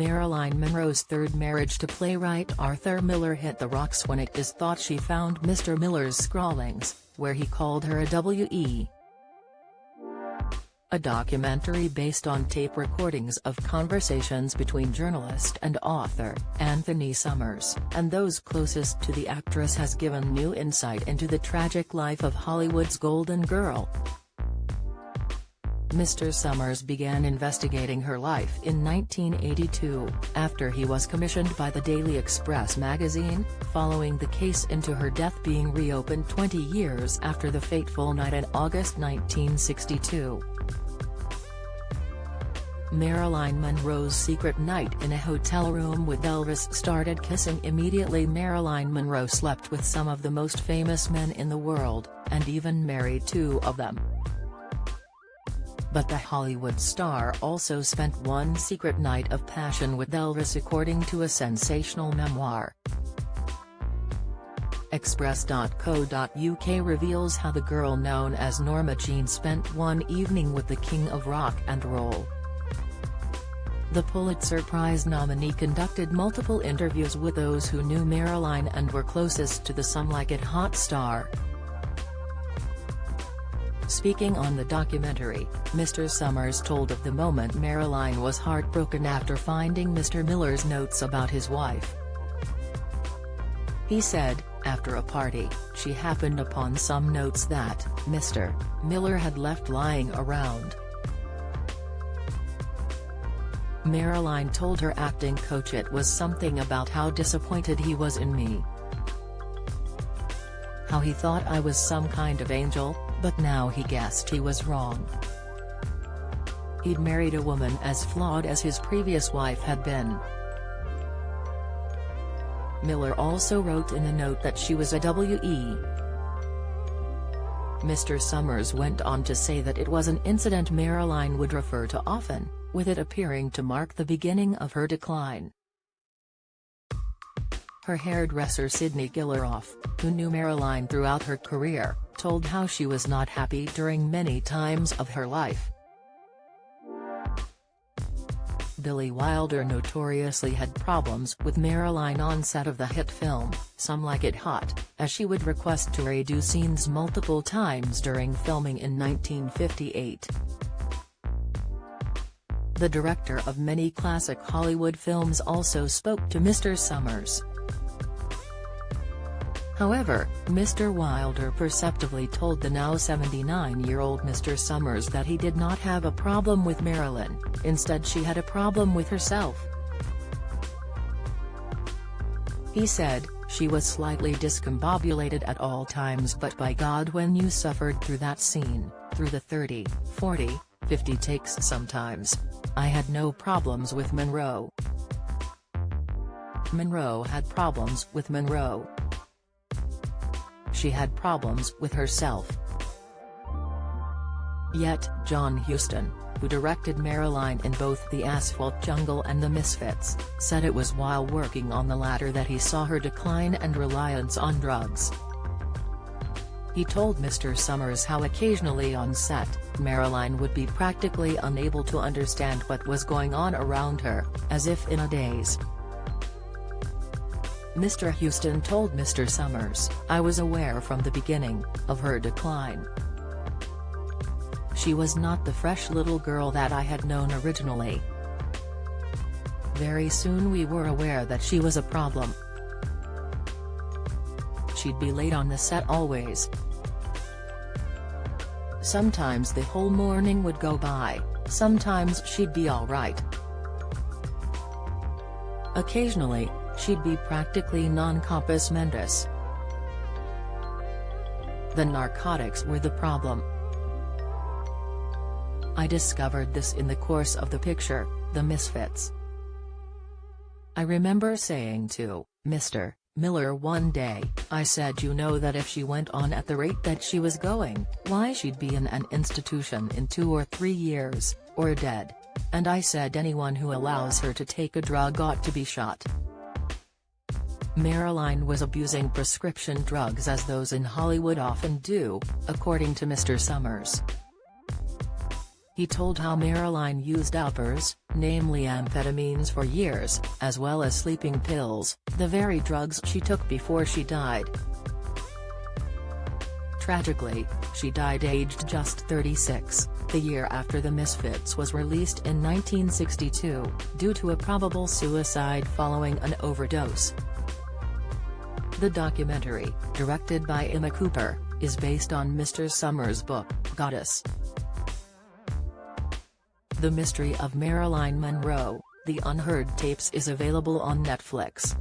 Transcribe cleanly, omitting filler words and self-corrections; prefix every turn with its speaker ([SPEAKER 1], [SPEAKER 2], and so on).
[SPEAKER 1] Marilyn Monroe's third marriage to playwright Arthur Miller hit the rocks when it is thought she found Mr. Miller's scrawlings, where he called her a W.E. A documentary based on tape recordings of conversations between journalist and author, Anthony Summers, and those closest to the actress has given new insight into the tragic life of Hollywood's golden girl. Mr. Summers began investigating her life in 1982, after he was commissioned by the Daily Express magazine, following the case into her death being reopened 20 years after the fateful night in August 1962. Marilyn Monroe's secret night in a hotel room with Elvis started kissing immediately. Marilyn Monroe slept with some of the most famous men in the world, and even married two of them. But the Hollywood star also spent one secret night of passion with Elvis, according to a sensational memoir. Express.co.uk reveals how the girl known as Norma Jean spent one evening with the king of rock and roll. The Pulitzer Prize nominee conducted multiple interviews with those who knew Marilyn and were closest to the Some Like It Hot star. Speaking on the documentary, Mr. Summers told of the moment Marilyn was heartbroken after finding Mr. Miller's notes about his wife. He said, after a party, she happened upon some notes that Mr. Miller had left lying around. Marilyn told her acting coach it was something about how disappointed he was in me. How he thought I was some kind of angel, but now he guessed he was wrong. He'd married a woman as flawed as his previous wife had been. Miller also wrote in a note that she was a W.E. Mr. Summers went on to say that it was an incident Marilyn would refer to often, with it appearing to mark the beginning of her decline. Her hairdresser Sidney Gilleroff, who knew Marilyn throughout her career, told how she was not happy during many times of her life. Billy Wilder notoriously had problems with Marilyn on set of the hit film, Some Like It Hot, as she would request to redo scenes multiple times during filming in 1958. The director of many classic Hollywood films also spoke to Mr. Summers. However, Mr. Wilder perceptively told the now 79-year-old Mr. Summers that he did not have a problem with Marilyn, instead she had a problem with herself. He said, "She was slightly discombobulated at all times, but by God, when you suffered through that scene, through the 30, 40, 50 takes sometimes, I had no problems with Monroe. Monroe had problems with Monroe. She had problems with herself." Yet, John Huston, who directed Marilyn in both The Asphalt Jungle and The Misfits, said it was while working on the latter that he saw her decline and reliance on drugs. He told Mr. Summers how occasionally on set, Marilyn would be practically unable to understand what was going on around her, as if in a daze. Mr. Huston told Mr. Summers, "I was aware from the beginning of her decline. She was not the fresh little girl that I had known originally. Very soon we were aware that she was a problem. She'd be late on the set always. Sometimes the whole morning would go by, sometimes she'd be all right. Occasionally, she'd be practically non-compos mentis. The narcotics were the problem. I discovered this in the course of the picture, The Misfits. I remember saying to Mr. Miller one day, I said, you know that if she went on at the rate that she was going, why she'd be in an institution in 2 or 3 years, or dead. And I said anyone who allows her to take a drug ought to be shot." Marilyn was abusing prescription drugs as those in Hollywood often do, according to Mr. Summers. He told how Marilyn used uppers, namely amphetamines, for years, as well as sleeping pills, the very drugs she took before she died. Tragically, she died aged just 36, the year after The Misfits was released in 1962, due to a probable suicide following an overdose. The documentary, directed by Emma Cooper, is based on Mr. Summers' book, Goddess. The Mystery of Marilyn Monroe, The Unheard Tapes is available on Netflix.